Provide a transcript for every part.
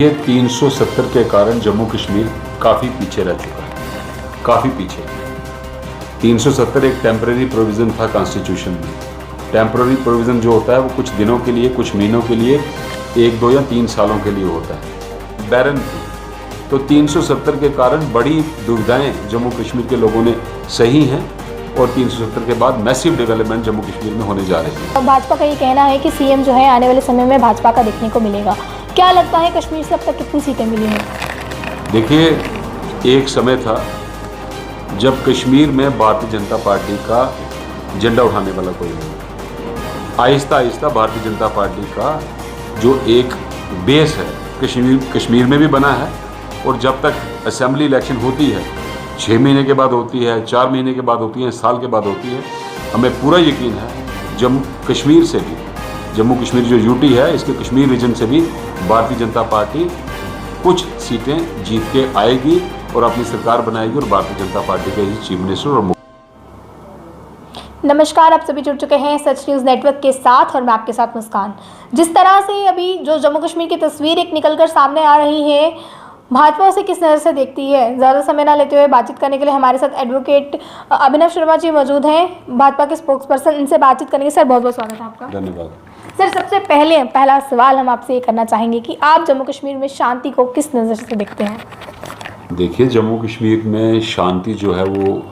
ये 370 के कारण जम्मू कश्मीर काफ़ी पीछे रह चुका है, काफ़ी पीछे। 370 एक टेम्परेरी प्रोविज़न था कॉन्स्टिट्यूशन में। टेम्परेरी प्रोविज़न जो होता है वो कुछ दिनों के लिए, कुछ महीनों के लिए, 1, 2 या 3 सालों के लिए होता है। बैरन थी, तो 370 के कारण बड़ी दुविधाएं जम्मू कश्मीर के लोगों ने सही हैं और 370 के बाद मैसिव डेवलपमेंट जम्मू कश्मीर में होने जा रही है। भाजपा का ये कहना है कि सीएम जो है आने वाले समय में भाजपा का देखने को मिलेगा। क्या लगता है कश्मीर से अब तक कितनी सीटें मिली हैं? देखिए, एक समय था जब कश्मीर में भारतीय जनता पार्टी का झंडा उठाने वाला कोई नहीं। आहिस्ता आहिस्ता भारतीय जनता पार्टी का जो एक बेस है कश्मीर में भी बना है, और जब तक असेंबली इलेक्शन होती है, 6 महीने के बाद होती है, 4 महीने के बाद होती है, साल के बाद होती है, हमें पूरा यकीन है जम्मू कश्मीर से भी, जम्मू कश्मीर जो यूटी है, इसके कश्मीर रीजन से भी भारतीय जनता पार्टी कुछ सीटें जीत के आएगी और अपनी सरकार बनाएगी और भारतीय जनता पार्टी के ही चीफ मिनिस्टर और नमस्कार, आप सभी जुड़ चुके हैं सच न्यूज़ नेटवर्क के साथ और मैं आपके साथ मुस्कान। जिस तरह से अभी जो जम्मू कश्मीर की तस्वीर एक निकलकर सामने आ रही है, भाजपा उसे किस नज़र से देखती है? ज़्यादा समय ना लेते हुए बातचीत करने के लिए हमारे साथ एडवोकेट अभिनव शर्मा जी मौजूद हैं, भाजपा के स्पोक्स पर्सन। इनसे बातचीत करेंगे। सर, बहुत बहुत स्वागत है आपका। धन्यवाद। सर, सबसे पहला सवाल हम आपसे ये करना चाहेंगे कि आप जम्मू कश्मीर में शांति को किस नज़र से देखते हैं? देखिए, जम्मू कश्मीर में शांति जो है वो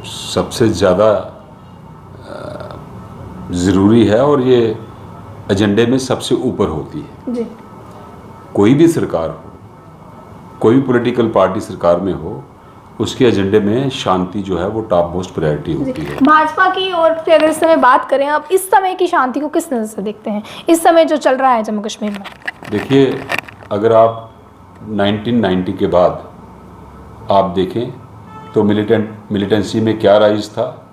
सबसे ज़्यादा ज़रूरी है और ये एजेंडे में सबसे ऊपर होती है जी। कोई कोई भी सरकार हो, कोई भी पॉलिटिकल पार्टी सरकार में हो, उसके एजेंडे में शांति जो है वो टॉप मोस्ट प्रायोरिटी होती है। भाजपा की ओर से अगर इस समय बात करें, आप इस समय की शांति को किस नज़र से देखते हैं, इस समय जो चल रहा है जम्मू कश्मीर में? देखिए, अगर आप 1990 के बाद आप देखें तो मिलिटेंसी में क्या राइज था,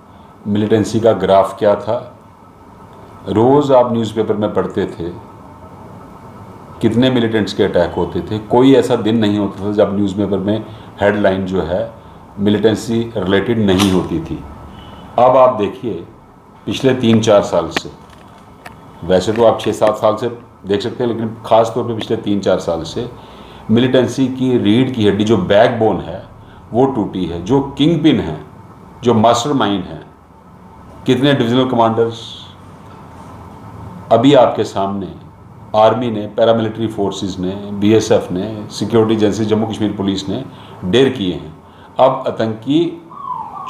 मिलिटेंसी का ग्राफ क्या था, रोज़ आप न्यूज़पेपर में पढ़ते थे कितने मिलिटेंट्स के अटैक होते थे। कोई ऐसा दिन नहीं होता था जब न्यूज़पेपर में हेडलाइन जो है मिलिटेंसी रिलेटेड नहीं होती थी। अब आप देखिए, पिछले 3-4 साल से, वैसे तो आप 6-7 साल से देख सकते हैं, लेकिन ख़ास तौर पे पिछले 3-4 साल से मिलिटेंसी की रीढ़ की हड्डी, जो बैकबोन है, वो टूटी है। जो किंग पिन है, जो मास्टरमाइंड है, कितने डिविजनल कमांडर्स अभी आपके सामने आर्मी ने, पैरामिलिट्री फोर्सेस ने, बीएसएफ ने, security agency, Jammu Kashmir police ने डेर किए हैं। अब आतंकी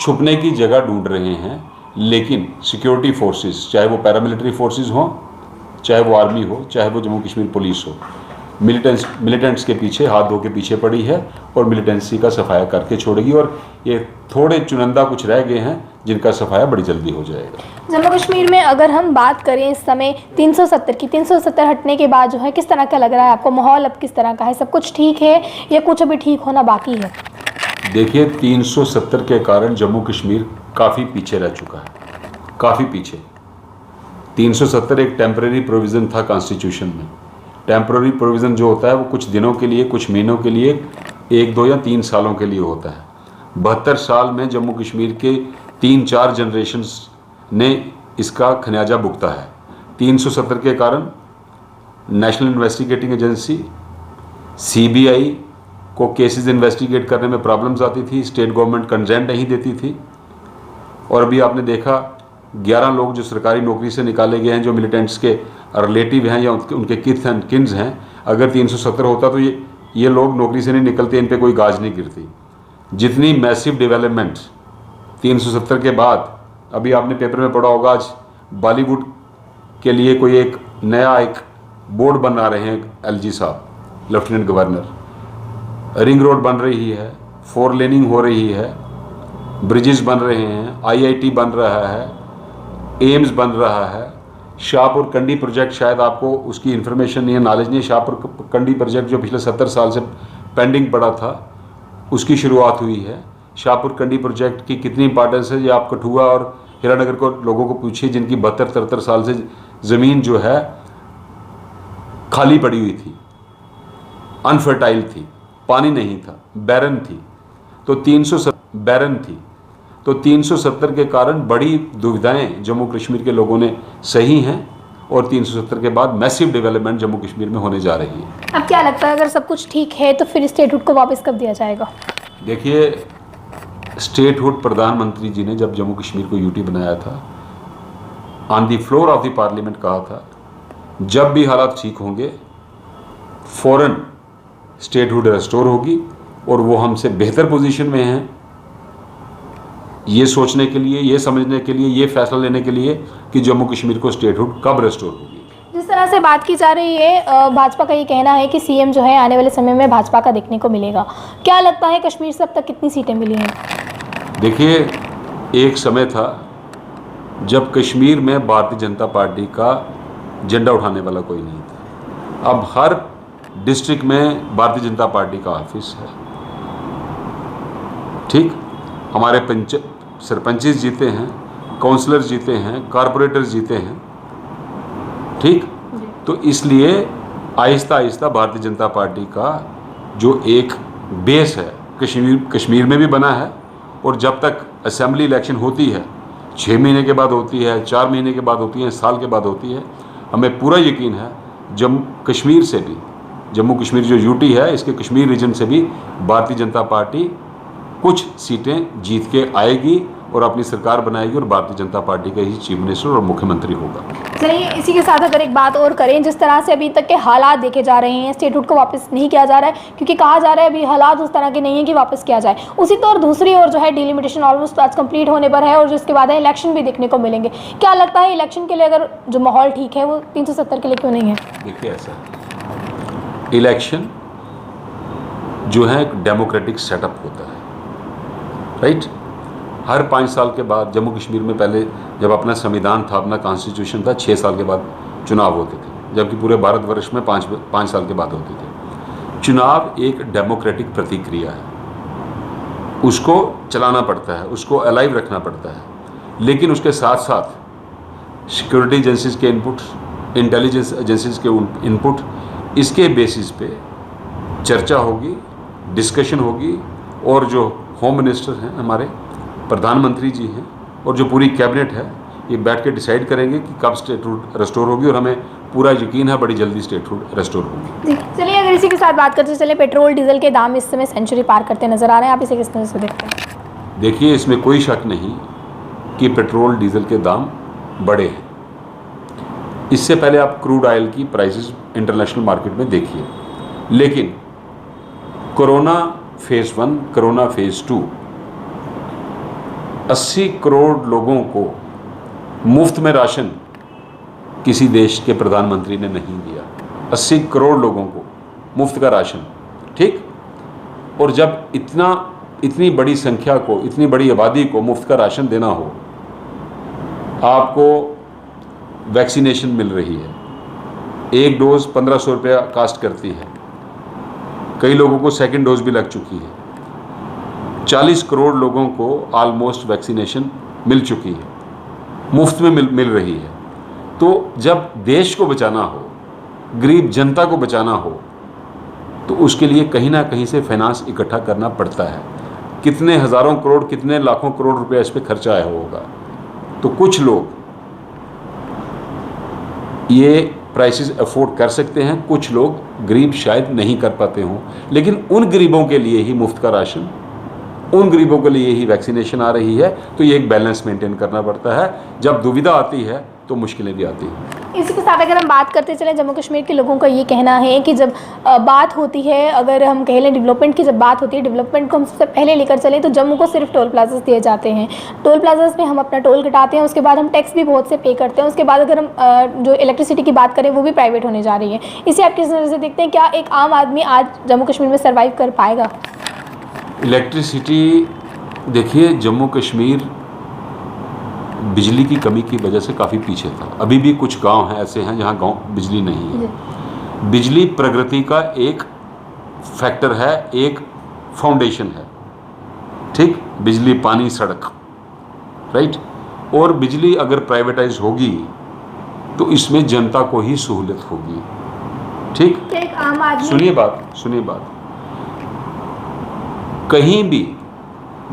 छुपने की जगह ढूंढ रहे हैं, लेकिन सिक्योरिटी फोर्सेस, चाहे वो पैरामिलिट्री फोर्सेस हों, चाहे वो आर्मी हो, चाहे वो जम्मू कश्मीर पुलिस हो, मिलिटेंट्स के पीछे हाथ धो के पीछे पड़ी है और मिलिटेंसी का सफाया करके छोड़ेगी। और ये थोड़े चुनिंदा कुछ रह गए हैं जिनका सफाया बड़ी जल्दी हो जाएगा। जम्मू कश्मीर में अगर हम बात करें इस समय 370 हटने के बाद जो है, किस तरह का लग रहा है आपको? माहौल अब किस तरह का है? सब कुछ ठीक है या कुछ अभी ठीक होना बाकी है? देखिए, 370 के कारण जम्मू कश्मीर काफ़ी पीछे रह चुका है, काफ़ी पीछे। 370 एक टेम्परेरी प्रोविज़न था कॉन्स्टिट्यूशन में। टेम्परेरी प्रोविज़न जो होता है वो कुछ दिनों के लिए, कुछ महीनों के लिए, 1, 2 या 3 सालों के लिए होता है। 72 साल में जम्मू कश्मीर के 3-4 जनरेशन्स ने इसका खमियाजा भुगता है। 370 के कारण नेशनल इन्वेस्टिगेटिंग एजेंसी सीबीआई को केसेस इन्वेस्टिगेट करने में प्रॉब्लम्स आती थी, स्टेट गवर्नमेंट कंसेंट नहीं देती थी। और अभी आपने देखा 11 लोग जो सरकारी नौकरी से निकाले गए हैं, जो मिलिटेंट्स के रिलेटिव हैं या उनके किथ एंड किन्स हैं। अगर 370 होता तो ये लोग नौकरी से नहीं निकलते, इन पे कोई गाज नहीं गिरती। जितनी मैसिव डेवलपमेंट 370 के बाद, अभी आपने पेपर में पढ़ा होगा, आज बॉलीवुड के लिए कोई एक नया बोर्ड बना रहे हैं एलजी साहब, लेफ्टिनेंट गवर्नर। रिंग रोड बन रही है, 4 लेनिंग हो रही है, ब्रिजेस बन रहे हैं, आईआईटी बन रहा है, एम्स बन रहा है। शाहपुर कंडी प्रोजेक्ट, शायद आपको उसकी इन्फॉर्मेशन नहीं है, नॉलेज नहीं है। शाहपुर कंडी प्रोजेक्ट जो पिछले 70 साल से पेंडिंग पड़ा था, उसकी शुरुआत हुई है। शाहपुर कंडी प्रोजेक्ट की कितनी इंपॉर्टेंस है, ये आप कठुआ और हीरानगर को लोगों को पूछिए, जिनकी 72-73 साल से ज़मीन जो है खाली पड़ी हुई थी, अनफर्टाइल थी, पानी नहीं था, बैरन थी। तो 370 के कारण बड़ी दुविधाएं जम्मू कश्मीर के लोगों ने सही हैं और 370 के बाद मैसिव डेवलपमेंट जम्मू कश्मीर में होने जा रही है। अब क्या लगता है अगर सब कुछ ठीक है तो फिर स्टेटहुड को वापस कब दिया जाएगा? देखिए, स्टेटहुड प्रधानमंत्री जी ने जब जम्मू कश्मीर को यूटी बनाया था, on the floor of the parliament कहा था, जब भी हालात ठीक होंगे फौरन स्टेटहुड रेस्टोर होगी, और वो हमसे बेहतर पोजीशन में हैं ये सोचने के लिए, ये समझने के लिए, ये फैसला लेने के लिए कि जम्मू कश्मीर को स्टेटहुड कब रेस्टोर होगी। जिस तरह से बात की जा रही है, भाजपा का ये कहना है कि सीएम जो है आने वाले समय में भाजपा का देखने को मिलेगा। क्या लगता है कश्मीर से अब तक कितनी सीटें मिली हैं? देखिए, एक समय था जब कश्मीर में भारतीय जनता पार्टी का झंडा उठाने वाला कोई नहीं था। अब हर डिस्ट्रिक्ट में भारतीय जनता पार्टी का ऑफिस है। ठीक, हमारे सरपंचेस जीते हैं, काउंसलर जीते हैं, कारपोरेटर जीते हैं। ठीक, तो इसलिए आहिस्ता आहिस्ता भारतीय जनता पार्टी का जो एक बेस है कश्मीर में भी बना है, और जब तक असेंबली इलेक्शन होती है, 6 महीने के बाद होती है, 4 महीने के बाद होती है, साल के बाद होती है, हमें पूरा यकीन है जम्मू कश्मीर से भी, जम्मू कश्मीर जो यूटी है इसके कश्मीर रीजन से भी भारतीय जनता पार्टी कुछ सीटें जीत के आएगी और अपनी सरकार बनाएगी, और भारतीय जनता पार्टी का ही चीफ मिनिस्टर और मुख्यमंत्री होगा। चलिए, इसी के साथ अगर एक बात और करें, जिस तरह से अभी तक के हालात देखे जा रहे हैं, स्टेटहुड को वापस नहीं किया जा रहा है क्योंकि कहा जा रहा है अभी हालात उस तरह के नहीं है कि वापस किया जाए। उसी तौर दूसरी ओर जो है डिलिमिटेशन ऑलमोस्ट आज कंप्लीट होने पर है, और जिसके बाद इलेक्शन भी देखने को मिलेंगे। क्या लगता है इलेक्शन के लिए अगर जो माहौल ठीक है वो 370 के लिए क्यों नहीं है? देखिए, ऐसा इलेक्शन जो है एक डेमोक्रेटिक सेटअप होता है, राइट। हर 5 साल के बाद जम्मू कश्मीर में पहले जब अपना संविधान था, अपना कॉन्स्टिट्यूशन था, 6 साल के बाद चुनाव होते थे, जबकि पूरे भारतवर्ष में 5 साल के बाद होते थे। चुनाव एक डेमोक्रेटिक प्रतिक्रिया है, उसको चलाना पड़ता है, उसको अलाइव रखना पड़ता है, लेकिन उसके साथ साथ सिक्योरिटी एजेंसीज के इनपुट, इंटेलिजेंस एजेंसीज के इनपुट, इसके बेसिस पे चर्चा होगी, डिस्कशन होगी, और जो होम मिनिस्टर हैं हमारे, प्रधानमंत्री जी हैं, और जो पूरी कैबिनेट है, ये बैठ के डिसाइड करेंगे कि कब स्टेटहुड रेस्टोर होगी, और हमें पूरा यकीन है बड़ी जल्दी स्टेटहुड रेस्टोर होगी। चलिए, अगर इसी के साथ बात करते चले, पेट्रोल डीजल के दाम इस समय सेंचुरी पार करते नजर आ रहे हैं, आप इसे किस तरह से देखते हैं? देखिए, इसमें कोई शक नहीं कि पेट्रोल डीजल के दाम बढ़े हैं। इससे पहले आप क्रूड ऑयल की प्राइसेस इंटरनेशनल मार्केट में देखिए, लेकिन corona phase 1, corona phase 2, 80 crore लोगों को मुफ्त में राशन किसी देश के प्रधानमंत्री ने नहीं दिया। 80 करोड़ लोगों को मुफ्त का राशन, ठीक। और जब इतनी बड़ी संख्या को, इतनी बड़ी आबादी को मुफ्त का राशन देना हो, आपको वैक्सीनेशन मिल रही है, एक डोज 1500 रुपया कास्ट करती है, कई लोगों को सेकंड डोज भी लग चुकी है, 40 करोड़ लोगों को ऑलमोस्ट वैक्सीनेशन मिल चुकी है, मुफ्त में मिल रही है। तो जब देश को बचाना हो, गरीब जनता को बचाना हो, तो उसके लिए कहीं ना कहीं से फाइनेंस इकट्ठा करना पड़ता है। कितने हज़ारों करोड़, कितने लाखों करोड़ रुपया इस पर खर्चा आया होगा। तो कुछ लोग ये प्राइसेस अफोर्ड कर सकते हैं, कुछ लोग गरीब शायद नहीं कर पाते हों, लेकिन उन गरीबों के लिए ही मुफ्त का राशन, उन गरीबों के लिए ही वैक्सीनेशन आ रही है। तो ये एक बैलेंस मेंटेन करना पड़ता है। जब दुविधा आती है तो मुश्किलें भी आती हैं। इसी के साथ अगर हम बात करते चलें, जम्मू कश्मीर के लोगों का ये कहना है कि जब बात होती है, अगर हम कह लें डेवलपमेंट की, जब बात होती है डेवलपमेंट को हम सबसे पहले लेकर चलें तो जम्मू को सिर्फ टोल प्लाजास दिए जाते हैं। टोल प्लाजास में हम अपना टोल कटाते हैं, उसके बाद हम टैक्स भी बहुत से पे करते हैं। उसके बाद अगर हम जो इलेक्ट्रिसिटी की बात करें वो भी प्राइवेट होने जा रही है। इसे आप किस नज़र से देखते हैं? क्या एक आम आदमी आज जम्मू कश्मीर में सर्वाइव कर पाएगा? इलेक्ट्रिसिटी, देखिए, जम्मू कश्मीर बिजली की कमी की वजह से काफ़ी पीछे था। अभी भी कुछ गांव हैं ऐसे हैं जहां गांव बिजली नहीं है। बिजली प्रगति का एक फैक्टर है, एक फाउंडेशन है, ठीक। बिजली, पानी, सड़क, राइट। और बिजली अगर प्राइवेटाइज होगी तो इसमें जनता को ही सहूलियत होगी, ठीक। एक आम आदमी, सुनिए बात, कहीं भी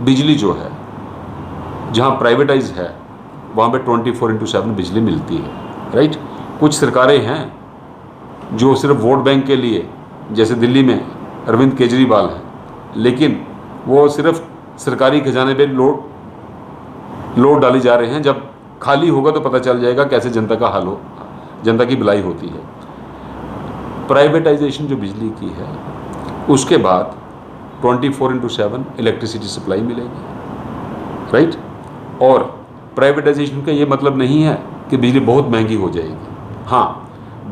बिजली जो है जहाँ प्राइवेटाइज है वहाँ पे 24/7 बिजली मिलती है, राइट। कुछ सरकारें हैं जो सिर्फ वोट बैंक के लिए, जैसे दिल्ली में अरविंद केजरीवाल हैं, लेकिन वो सिर्फ सरकारी खजाने पे लोड डाली जा रहे हैं। जब खाली होगा तो पता चल जाएगा कैसे जनता का हाल हो, जनता की भलाई होती है। प्राइवेटाइजेशन जो बिजली की है, उसके बाद 24/7 इलेक्ट्रिसिटी सप्लाई मिलेगी, राइट। और प्राइवेटाइजेशन का ये मतलब नहीं है कि बिजली बहुत महंगी हो जाएगी। हाँ,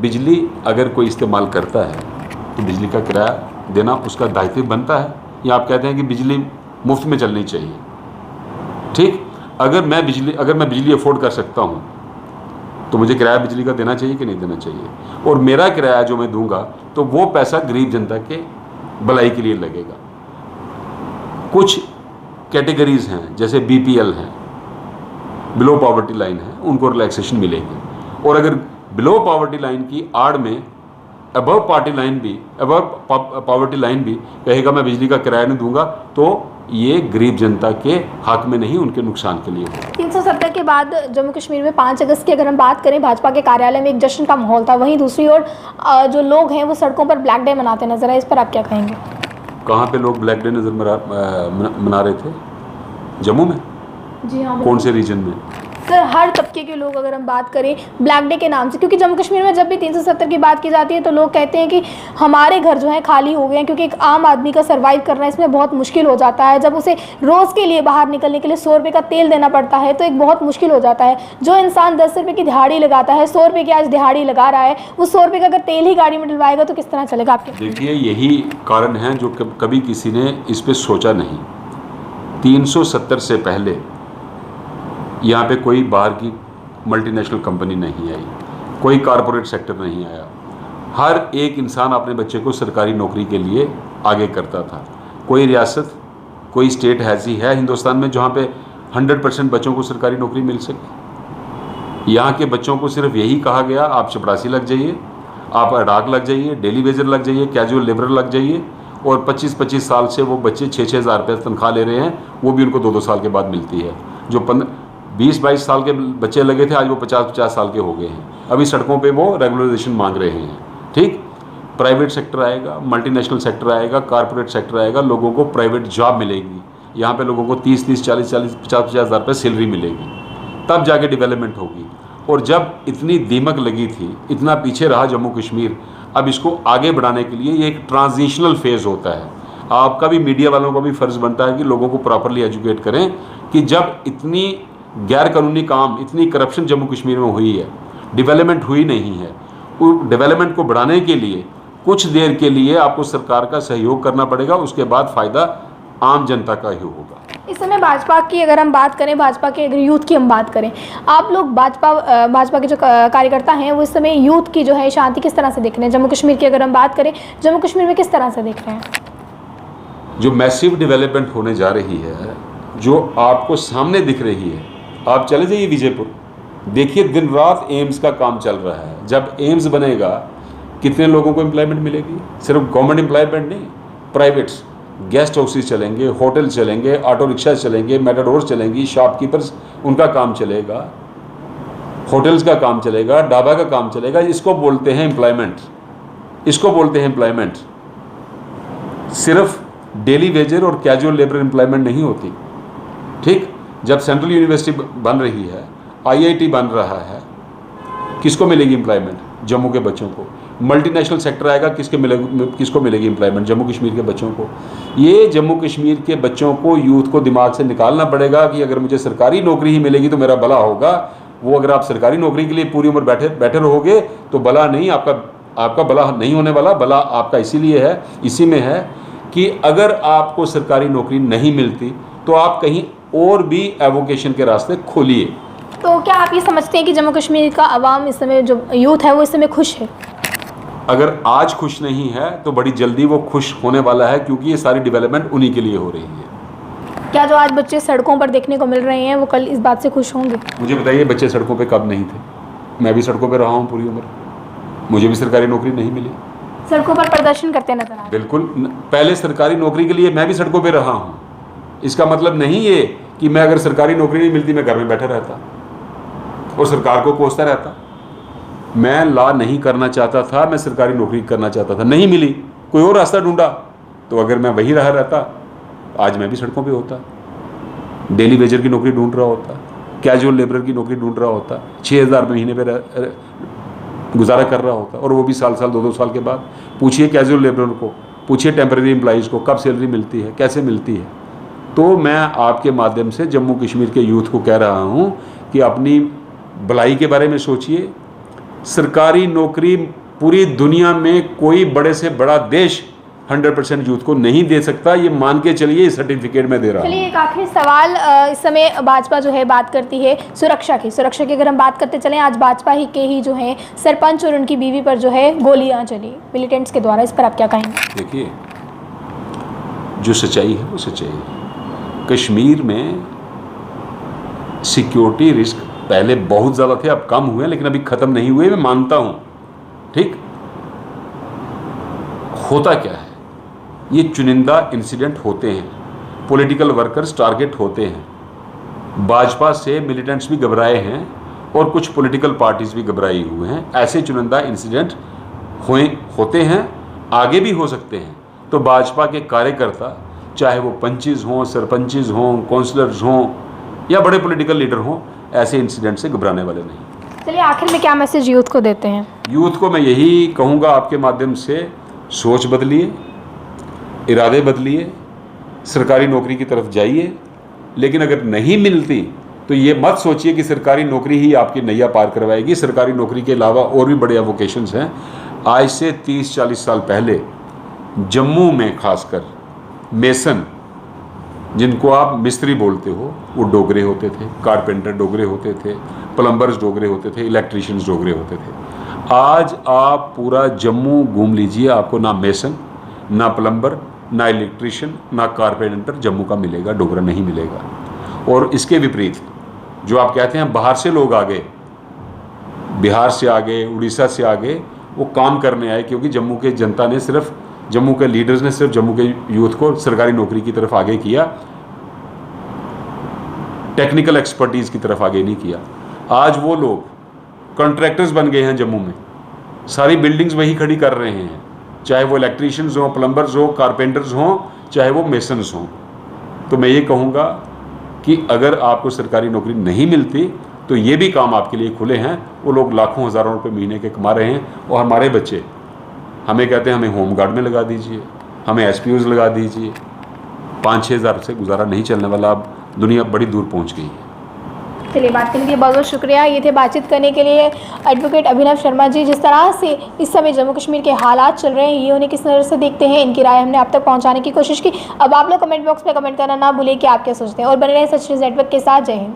बिजली अगर कोई इस्तेमाल करता है तो बिजली का किराया देना उसका दायित्व बनता है, या आप कहते हैं कि बिजली मुफ्त में चलनी चाहिए। ठीक, अगर मैं बिजली अफोर्ड कर सकता हूँ तो मुझे किराया बिजली का देना चाहिए कि नहीं देना चाहिए, और मेरा किराया जो मैं दूंगा तो वो पैसा गरीब जनता के भलाई के लिए लगेगा। कुछ कैटेगरीज हैं जैसे BPL हैं, बिलो पॉवर्टी लाइन है, उनको रिलैक्सेशन मिलेगी। और अगर बिलो पॉवर्टी लाइन की आड़ में अबव पॉवर्टी लाइन भी कहेगा मैं बिजली का किराया नहीं दूंगा, तो ये गरीब जनता के हक में नहीं, उनके नुकसान के लिए होगा। 370 के बाद जम्मू कश्मीर में 5 अगस्त की अगर हम बात करें, भाजपा के कार्यालय में एक जश्न का माहौल था। वहीं दूसरी ओर जो लोग हैं वो सड़कों पर ब्लैक डे मनाते नजर आए, इस पर आप क्या कहेंगे? कहाँ पे लोग ब्लैक डे मना रहे थे? जम्मू में? जी हाँ, कौन से रीजन में? सर, हर तबके के लोग अगर हम बात करें ब्लैक डे के नाम से, क्योंकि जम्मू कश्मीर में जब भी 370 की बात की जाती है तो लोग कहते हैं कि हमारे घर जो है खाली हो गए हैं, क्योंकि एक आम आदमी का सर्वाइव करना इसमें बहुत मुश्किल हो जाता है। जब उसे रोज़ के लिए बाहर निकलने के लिए 100 रुपये का तेल देना पड़ता है तो एक बहुत मुश्किल हो जाता है। जो इंसान 10 रुपये की दिहाड़ी लगाता है, 100 रुपये की आज दिहाड़ी लगा रहा है, उस 100 रुपये का अगर तेल ही गाड़ी में डलवाएगा तो किस तरह चलेगा आपके? देखिए, यही कारण है जो कभी किसी ने इस पर सोचा नहीं। 370 से पहले यहाँ पे कोई बाहर की मल्टीनेशनल कंपनी नहीं आई, कोई कारपोरेट सेक्टर नहीं आया। हर एक इंसान अपने बच्चे को सरकारी नौकरी के लिए आगे करता था। कोई रियासत, कोई स्टेट ऐसी है हिंदुस्तान में जहाँ पे 100% बच्चों को सरकारी नौकरी मिल सके? यहाँ के बच्चों को सिर्फ यही कहा गया, आप चपरासी लग जाइए, आप अडाक लग जाइए, डेली वेजर लग जाइए, कैजुअल लेबर लग जाइए। और 25-25 साल से वो बच्चे 6-6 हज़ार रुपये तनख्वाह ले रहे हैं, वो भी उनको 2-2 साल के बाद मिलती है। जो 20-22 साल के बच्चे लगे थे, आज वो 50-50 साल के हो गए हैं। अभी सड़कों पे वो रेगुलराइजेशन मांग रहे हैं। ठीक, प्राइवेट सेक्टर आएगा, मल्टीनेशनल सेक्टर आएगा, कारपोरेट सेक्टर आएगा, लोगों को प्राइवेट जॉब मिलेगी। यहाँ पे लोगों को 30-30, 40-40, 50-50 हज़ार रुपये सैलरी मिलेगी, तब जाके डेवलपमेंट होगी। और जब इतनी दीमक लगी थी, इतना पीछे रहा जम्मू कश्मीर, अब इसको आगे बढ़ाने के लिए ये एक ट्रांजिशनल फेज़ होता है। आपका भी, मीडिया वालों का भी फ़र्ज़ बनता है कि लोगों को प्रॉपरली एजुकेट करें कि जब इतनी गैर कानूनी काम, इतनी करप्शन जम्मू कश्मीर में हुई है, डेवलपमेंट हुई नहीं है, उस डेवलपमेंट को बढ़ाने के लिए कुछ देर के लिए आपको सरकार का सहयोग करना पड़ेगा, उसके बाद फ़ायदा आम जनता का ही होगा। इस समय भाजपा की अगर हम बात करें, भाजपा के अगर यूथ की हम बात करें, आप लोग भाजपा के जो कार्यकर्ता हैं वो इस समय यूथ की जो है शांति किस तरह से देख रहे हैं? जम्मू कश्मीर की अगर हम बात करें, जम्मू कश्मीर में किस तरह से देख रहे हैं? जो मैसिव डेवलपमेंट होने जा रही है, जो आपको सामने दिख रही है, आप चले जाइए विजयपुर, देखिए दिन रात एम्स का काम चल रहा है। जब एम्स बनेगा कितने लोगों को एम्प्लॉयमेंट मिलेगी? सिर्फ गवर्नमेंट एम्प्लॉयमेंट नहीं, प्राइवेट्स, गेस्ट हाउसेस चलेंगे, होटल चलेंगे, ऑटो रिक्शा चलेंगे, मेटाडोर्स चलेंगी, शॉपकीपर्स उनका काम चलेगा, होटल्स का काम चलेगा, ढाबा का काम चलेगा। इसको बोलते हैं एम्प्लॉयमेंट, इसको बोलते हैं एम्प्लॉयमेंट। सिर्फ डेली वेजर और कैजुअल लेबर एम्प्लॉयमेंट नहीं होती। ठीक, जब सेंट्रल यूनिवर्सिटी बन रही है, IIT बन रहा है, किसको मिलेगी एम्प्लॉयमेंट? जम्मू के बच्चों को। मल्टीनेशनल सेक्टर आएगा, किसको मिलेगी एम्प्लॉयमेंट? जम्मू कश्मीर के बच्चों को। ये जम्मू कश्मीर के बच्चों को, यूथ को दिमाग से निकालना पड़ेगा कि अगर मुझे सरकारी नौकरी ही मिलेगी तो मेरा भला होगा। वो अगर आप सरकारी नौकरी के लिए पूरी उम्र बैठे रहोगे तो भला नहीं, आपका भला नहीं होने वाला। भला आपका इसी में है कि अगर आपको सरकारी नौकरी नहीं मिलती तो आप कहीं और भी एवोकेशन के रास्ते खोलिए। तो क्या आप ये समझते हैं कि जम्मू कश्मीर का अवाम इस समय, जो यूथ है वो इस समय खुश है? अगर आज खुश नहीं है तो बड़ी जल्दी वो खुश होने वाला है, क्योंकि ये सारी डेवलपमेंट उन्हीं के लिए हो रही है। क्या जो आज बच्चे सड़कों पर देखने को मिल रहे हैं वो कल इस बात से खुश होंगे? मुझे बताइए, बच्चे सड़कों पे कब नहीं थे? मैं भी सड़कों पे रहा हूँ पूरी उम्र, मुझे भी सरकारी नौकरी नहीं मिली। सड़कों पर प्रदर्शन करते नजर आ रहे हैं। बिल्कुल, पहले सरकारी नौकरी के लिए मैं भी सड़कों पे रहा हूँ। इसका मतलब नहीं ये कि मैं अगर सरकारी नौकरी नहीं मिलती मैं घर में बैठा रहता और सरकार को कोसता रहता। मैं लॉ नहीं करना चाहता था, मैं सरकारी नौकरी करना चाहता था, नहीं मिली, कोई और रास्ता ढूंढा, तो अगर मैं वही रहा रहता आज मैं भी सड़कों पे होता, डेली वेजर की नौकरी ढूंढ रहा होता, कैजुअल लेबर की नौकरी ढूंढ रहा होता, 6,000 महीने पे गुजारा कर रहा होता, और वो भी साल 2-2 साल के बाद। पूछिए कैजुअल लेबर को, पूछिए टेम्परेरी एम्प्लॉइज़ को कब सैलरी मिलती है, कैसे मिलती है। तो मैं आपके माध्यम से जम्मू कश्मीर के यूथ को कह रहा हूँ कि अपनी भलाई के बारे में सोचिए। सरकारी नौकरी पूरी दुनिया में कोई बड़े से बड़ा देश 100% यूथ को नहीं दे सकता, ये मान के चलिए, इस सर्टिफिकेट में दे रहा हूँ। चलिए एक आखिरी सवाल, इस समय भाजपा जो है बात करती है सुरक्षा की अगर हम बात करते चलें, आज भाजपा ही के ही जो है सरपंच और उनकी बीवी पर जो है गोलियां चली मिलिटेंट्स के द्वारा, इस पर आप क्या कहेंगे? देखिए, जो सच्चाई है वो सच्चाई है। कश्मीर में सिक्योरिटी रिस्क पहले बहुत ज़्यादा थे, अब कम हुए, लेकिन अभी ख़त्म नहीं हुए, मैं मानता हूँ। ठीक, होता क्या है, ये चुनिंदा इंसिडेंट होते हैं, पॉलिटिकल वर्कर्स टारगेट होते हैं। भाजपा से मिलिटेंट्स भी घबराए हैं और कुछ पॉलिटिकल पार्टीज भी घबराई हुए हैं। ऐसे चुनिंदा इंसिडेंट होते हैं, आगे भी हो सकते हैं। तो भाजपा के कार्यकर्ता, चाहे वो पंचेस हों, सरपंचेस हों, काउंसलर्स हों या बड़े पॉलिटिकल लीडर हों, ऐसे इंसिडेंट से घबराने वाले नहीं। चलिए आखिर में क्या मैसेज यूथ को देते हैं? यूथ को मैं यही कहूँगा आपके माध्यम से, सोच बदलिए, इरादे बदलिए, सरकारी नौकरी की तरफ जाइए। लेकिन अगर नहीं मिलती तो ये मत सोचिए कि सरकारी नौकरी ही आपकी नैया पार करवाएगी। सरकारी नौकरी के अलावा और भी बड़े एवोकेशंस हैं। आज से 30-40 साल पहले जम्मू में खासकर मेसन, जिनको आप मिस्त्री बोलते हो, वो डोगरे होते थे, कारपेंटर डोगरे होते थे, प्लम्बर्स डोगरे होते थे, इलेक्ट्रीशियंस डोगरे होते थे। आज आप पूरा जम्मू घूम लीजिए, आपको ना मेसन, ना प्लम्बर, ना इलेक्ट्रीशियन, ना कारपेंटर जम्मू का मिलेगा, डोगरा नहीं मिलेगा। और इसके विपरीत जो आप कहते हैं बाहर से लोग आ गए, बिहार से आ गए, उड़ीसा से आ गए, वो काम करने आए, क्योंकि जम्मू के जनता ने सिर्फ, जम्मू के लीडर्स ने सिर्फ जम्मू के यूथ को सरकारी नौकरी की तरफ आगे किया, टेक्निकल एक्सपर्टीज़ की तरफ आगे नहीं किया। आज वो लोग कॉन्ट्रैक्टर्स बन गए हैं जम्मू में, सारी बिल्डिंग्स वही खड़ी कर रहे हैं, चाहे वो इलेक्ट्रीशियंस हों, प्लम्बर्स हों, कारपेंटर्स हों, चाहे वो मेसन्स हों। तो मैं ये कहूँगा कि अगर आपको सरकारी नौकरी नहीं मिलती तो ये भी काम आपके लिए खुले हैं। वो लोग लाखों हज़ारों रुपए महीने के कमा रहे हैं, और हमारे बच्चे हमें कहते हैं हमें होम गार्ड में लगा दीजिए, हमें एसपीओज लगा दीजिए। 5-6 हज़ार से गुजारा नहीं चलने वाला, अब दुनिया बड़ी दूर पहुँच गई है। चलिए बात करने के लिए बहुत बहुत शुक्रिया। ये थे बातचीत करने के लिए एडवोकेट अभिनव शर्मा जी। जिस तरह से इस समय जम्मू कश्मीर के हालात चल रहे हैं, ये उन्हें किस नज़र से देखते हैं, इनकी राय हमने आप तक पहुंचाने की कोशिश की। अब आप लोग कमेंट बॉक्स में कमेंट करना ना भूलें कि आप क्या सोचते हैं, और बने रहें सच न्यूज़ नेटवर्क के साथ। जय हिंद।